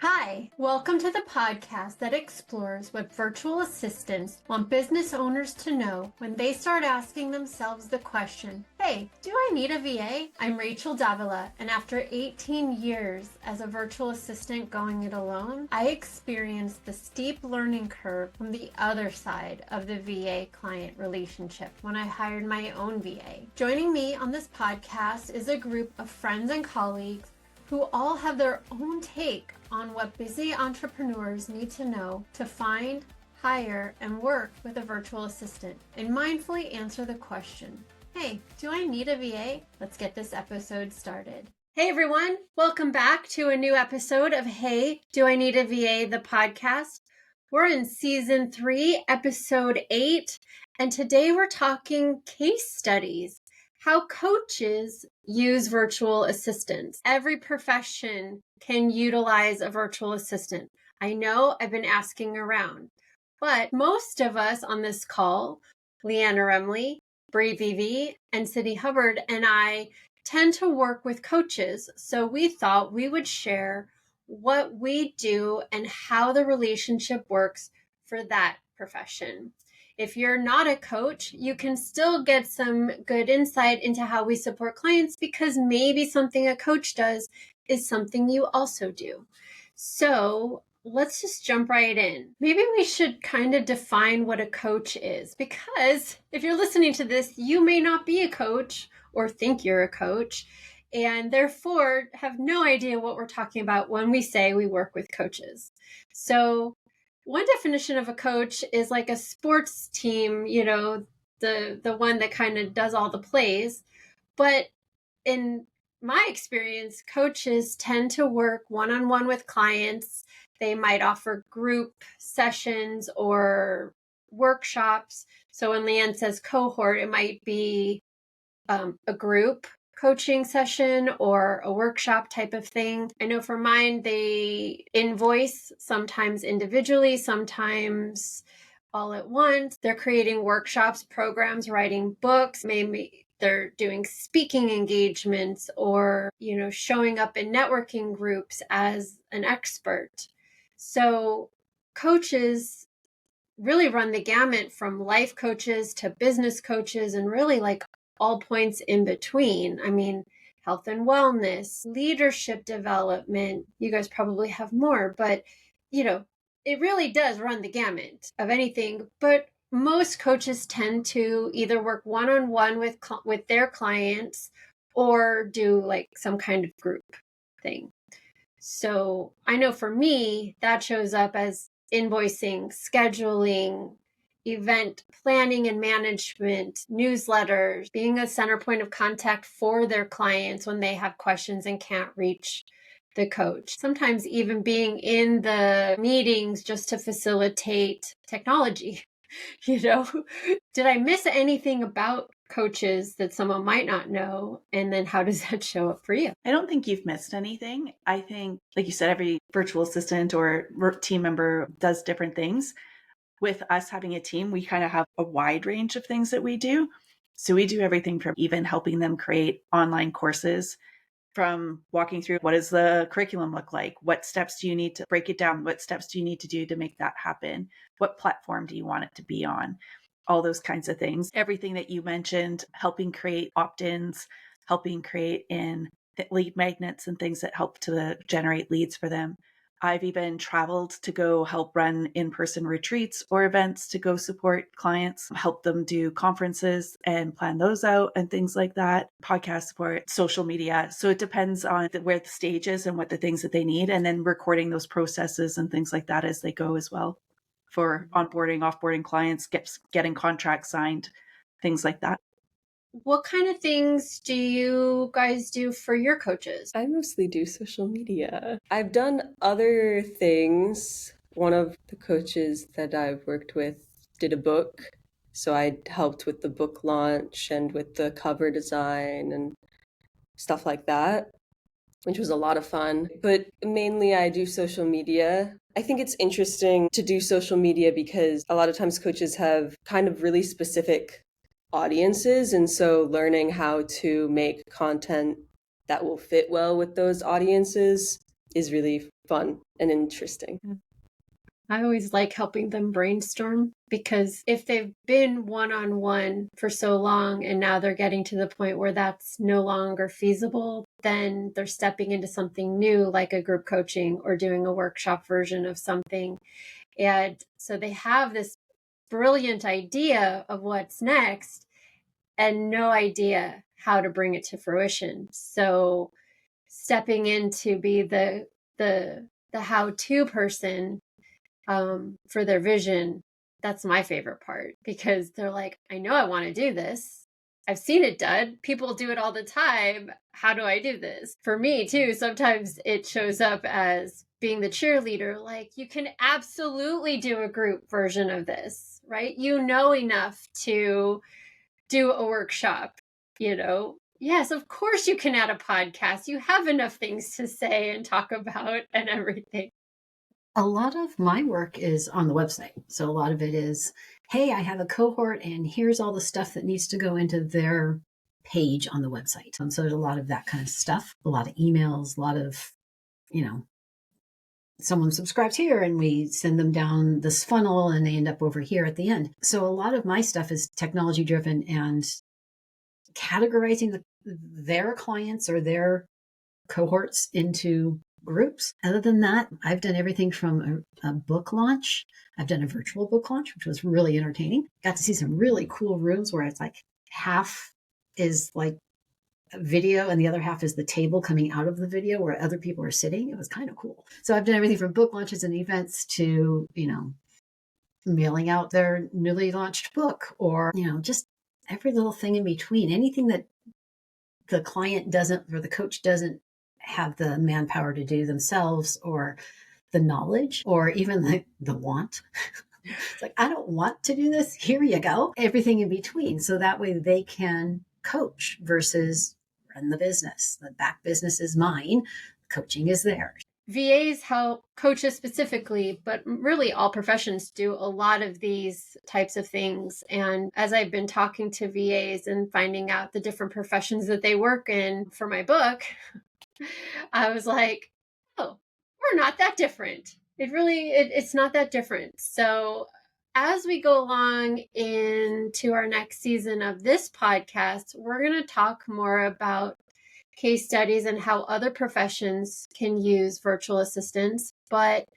Hi, welcome to the podcast that explores what virtual assistants want business owners to know when they start asking themselves the question, hey, do I need a VA? I'm Rachel Davila, and after 18 years as a virtual assistant going it alone, I experienced the steep learning curve from the other side of the VA client relationship when I hired my own VA. Joining me on this podcast is a group of friends and colleagues who all have their own take on what busy entrepreneurs need to know to find, hire, and work with a virtual assistant, and mindfully answer the question, hey, do I need a VA? Let's get this episode started. Hey everyone, welcome back to a new episode of Hey, Do I Need a VA, the podcast. We're in season 3, episode 8, and today we're talking case studies. How coaches use virtual assistants. Every profession can utilize a virtual assistant. I know I've been asking around, but most of us on this call, Leanna Remley, Bree Vivi, and Cindy Hubbard, and I tend to work with coaches. So we thought we would share what we do and how the relationship works for that profession. If you're not a coach, you can still get some good insight into how we support clients because maybe something a coach does is something you also do. So let's just jump right in. Maybe we should kind of define what a coach is, because if you're listening to this, you may not be a coach or think you're a coach, and therefore have no idea what we're talking about when we say we work with coaches. So one definition of a coach is like a sports team, the one that kind of does all the plays. But in my experience, coaches tend to work one-on-one with clients. They might offer group sessions or workshops. So when Leanne says cohort, it might be a group coaching session or a workshop type of thing. I know for mine, they invoice sometimes individually, sometimes all at once. They're creating workshops, programs, writing books. Maybe they're doing speaking engagements or, showing up in networking groups as an expert. So coaches really run the gamut from life coaches to business coaches and really like all points in between. I mean, health and wellness, leadership development. You guys probably have more, but it really does run the gamut of anything. But most coaches tend to either work one-on-one with their clients or do like some kind of group thing. So I know for me, that shows up as invoicing, scheduling, event planning and management, newsletters, being a center point of contact for their clients when they have questions and can't reach the coach. Sometimes even being in the meetings just to facilitate technology. Did I miss anything about coaches that someone might not know? And then how does that show up for you? I don't think you've missed anything. I think, like you said, every virtual assistant or team member does different things. With us having a team, we kind of have a wide range of things that we do. So we do everything from even helping them create online courses, from walking through what does the curriculum look like? What steps do you need to break it down? What steps do you need to do to make that happen? What platform do you want it to be on? All those kinds of things. Everything that you mentioned, helping create opt-ins, helping create in lead magnets and things that help to generate leads for them. I've even traveled to go help run in-person retreats or events to go support clients, help them do conferences and plan those out and things like that, podcast support, social media. So it depends on where the stage is and what the things that they need, and then recording those processes and things like that as they go as well for onboarding, offboarding clients, getting contracts signed, things like that. What kind of things do you guys do for your coaches? I mostly do social media. I've done other things. One of the coaches that I've worked with did a book, so I helped with the book launch and with the cover design and stuff like that, which was a lot of fun. But mainly I do social media. I think it's interesting to do social media because a lot of times coaches have kind of really specific audiences, and so learning how to make content that will fit well with those audiences is really fun and interesting. I always like helping them brainstorm, because if they've been one-on-one for so long and now they're getting to the point where that's no longer feasible, then they're stepping into something new, like a group coaching or doing a workshop version of something. And so they have this brilliant idea of what's next and no idea how to bring it to fruition. So stepping in to be the how-to person for their vision, that's my favorite part, because they're like, I know I want to do this. I've seen it done. People do it all the time. How do I do this? For me too, sometimes it shows up as being the cheerleader. Like, you can absolutely do a group version of this, right? You know enough to do a workshop, Yes, of course you can add a podcast. You have enough things to say and talk about and everything. A lot of my work is on the website. So a lot of it is, hey, I have a cohort and here's all the stuff that needs to go into their page on the website. And so there's a lot of that kind of stuff, a lot of emails, a lot of, someone subscribes here and we send them down this funnel and they end up over here at the end. So a lot of my stuff is technology driven and categorizing their clients or their cohorts into groups. Other than that, I've done everything from a book launch. I've done a virtual book launch, which was really entertaining. Got to see some really cool rooms where it's like half is like a video and the other half is the table coming out of the video where other people are sitting. It was kind of cool. So I've done everything from book launches and events to, mailing out their newly launched book, or, just every little thing in between. Anything that the client doesn't, or the coach doesn't have the manpower to do themselves, or the knowledge, or even the want. It's like, I don't want to do this. Here you go. Everything in between. So that way they can coach versus run the business. The back business is mine. Coaching is theirs. VAs help coaches specifically, but really all professions do a lot of these types of things. And as I've been talking to VAs and finding out the different professions that they work in for my book, I was like, oh, we're not that different. It's not that different. So as we go along into our next season of this podcast, we're going to talk more about case studies and how other professions can use virtual assistants. But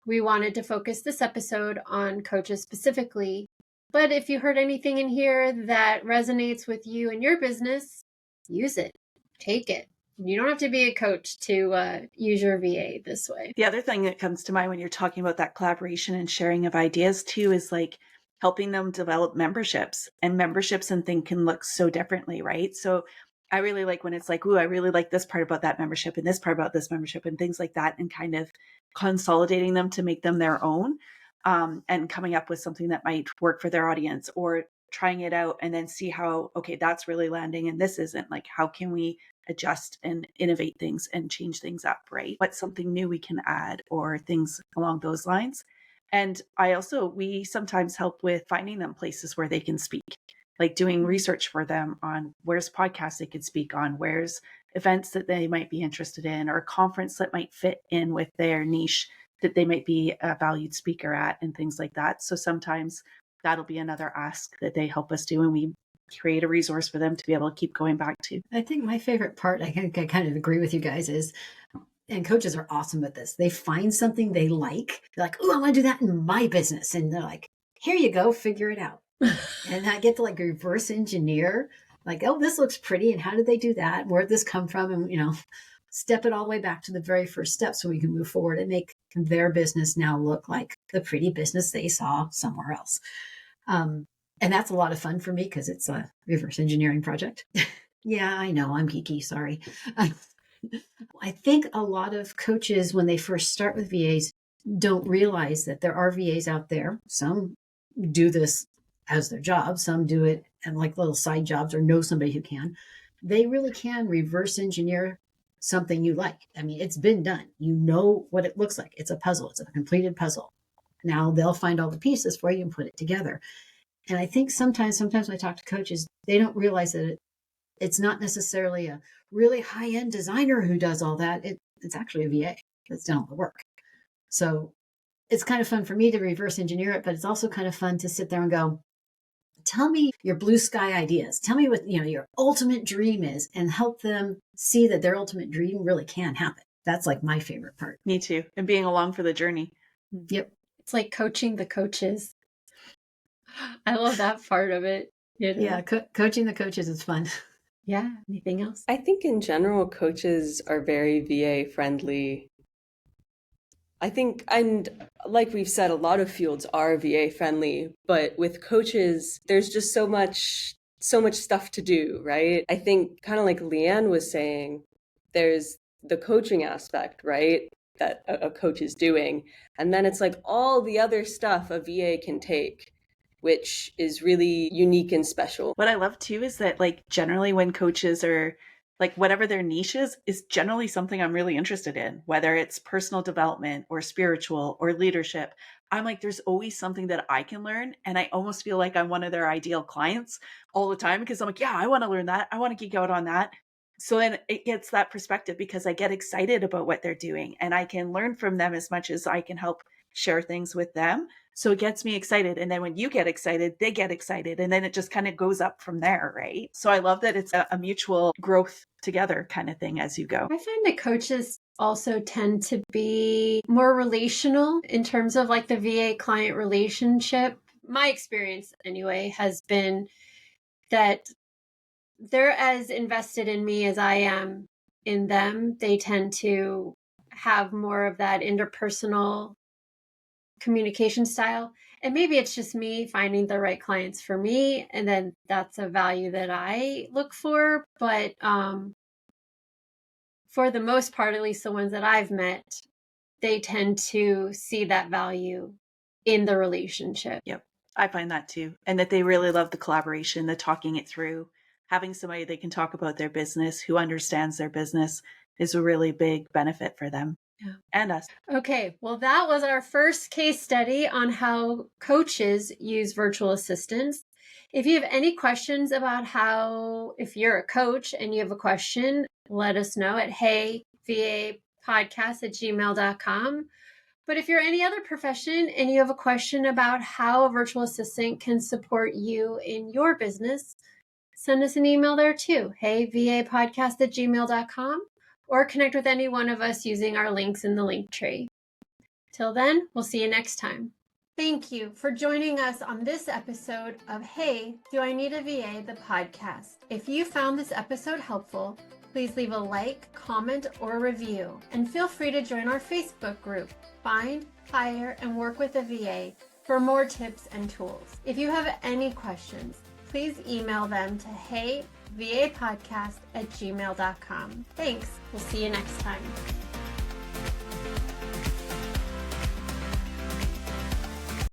we wanted to focus this episode on coaches specifically. But if you heard anything in here that resonates with you and your business, use it. Take it. You don't have to be a coach to use your VA this way. The other thing that comes to mind when you're talking about that collaboration and sharing of ideas too is like helping them develop memberships, and memberships and things can look so differently, right? So I really like when it's like, ooh, I really like this part about that membership and this part about this membership and things like that, and kind of consolidating them to make them their own, and coming up with something that might work for their audience, or trying it out and then see how, okay, that's really landing and this isn't. Like, how can we adjust and innovate things and change things up, right? What's something new we can add, or things along those lines. And we sometimes help with finding them places where they can speak, like doing research for them on where's podcasts they could speak on, where's events that they might be interested in, or a conference that might fit in with their niche that they might be a valued speaker at, and things like that. So sometimes that'll be another ask that they help us do, and we create a resource for them to be able to keep going back to. I think my favorite part, I kind of agree with you guys, is, and coaches are awesome at this, they find something they like. They're like, oh, I want to do that in my business. And they're like, here you go, figure it out. And I get to like reverse engineer, like, oh, this looks pretty. And how did they do that? Where'd this come from? And, step it all the way back to the very first step so we can move forward and make their business now look like the pretty business they saw somewhere else. And that's a lot of fun for me because it's a reverse engineering project. Yeah, I know, I'm geeky, sorry. I think a lot of coaches, when they first start with VAs, don't realize that there are VAs out there. Some do this as their job. Some do it and like little side jobs, or know somebody who can. They really can reverse engineer something you like. I mean, it's been done. You know what it looks like. It's a puzzle. It's a completed puzzle. Now they'll find all the pieces for you and put it together. And I think sometimes when I talk to coaches, they don't realize that It's not necessarily a really high-end designer who does all that. It's actually a VA that's done all the work. So it's kind of fun for me to reverse engineer it, but it's also kind of fun to sit there and go, tell me your blue sky ideas. Tell me what, your ultimate dream is, and help them see that their ultimate dream really can happen. That's like my favorite part. Me too. And being along for the journey. Yep. It's like coaching the coaches. I love that part of it. Yeah. Coaching the coaches is fun. Yeah. Anything else? I think in general, coaches are very VA friendly. I think, and like we've said, a lot of fields are VA friendly, but with coaches, there's just so much stuff to do, right? I think kind of like Leanne was saying, there's the coaching aspect, right? That a coach is doing. And then it's like all the other stuff a VA can take, which is really unique and special. What I love too is that like generally when coaches are like whatever their niche is generally something I'm really interested in, whether it's personal development or spiritual or leadership. I'm like, there's always something that I can learn. And I almost feel like I'm one of their ideal clients all the time because I'm like, yeah, I want to learn that. I want to geek out on that. So then it gets that perspective because I get excited about what they're doing and I can learn from them as much as I can help share things with them. So it gets me excited. And then when you get excited, they get excited. And then it just kind of goes up from there, right? So I love that it's a mutual growth together kind of thing as you go. I find that coaches also tend to be more relational in terms of like the VA client relationship. My experience anyway has been that they're as invested in me as I am in them. They tend to have more of that interpersonal communication style. And maybe it's just me finding the right clients for me. And then that's a value that I look for. But for the most part, at least the ones that I've met, they tend to see that value in the relationship. Yep. I find that too. And that they really love the collaboration, the talking it through, having somebody they can talk about their business, who understands their business is a really big benefit for them. Yeah. And us. Okay, well, that was our first case study on how coaches use virtual assistants. If you have any questions about if you're a coach and you have a question, let us know at heyvapodcast@gmail.com. But if you're any other profession and you have a question about how a virtual assistant can support you in your business, send us an email there too, heyvapodcast@gmail.com. or connect with any one of us using our links in the link tree. Till then, we'll see you next time. Thank you for joining us on this episode of Hey, Do I Need a VA? The podcast. If you found this episode helpful, please leave a like, comment, or review. And feel free to join our Facebook group, Find, Hire, and Work with a VA for more tips and tools. If you have any questions, please email them to heyvapodcast@gmail.com. Thanks. We'll see you next time.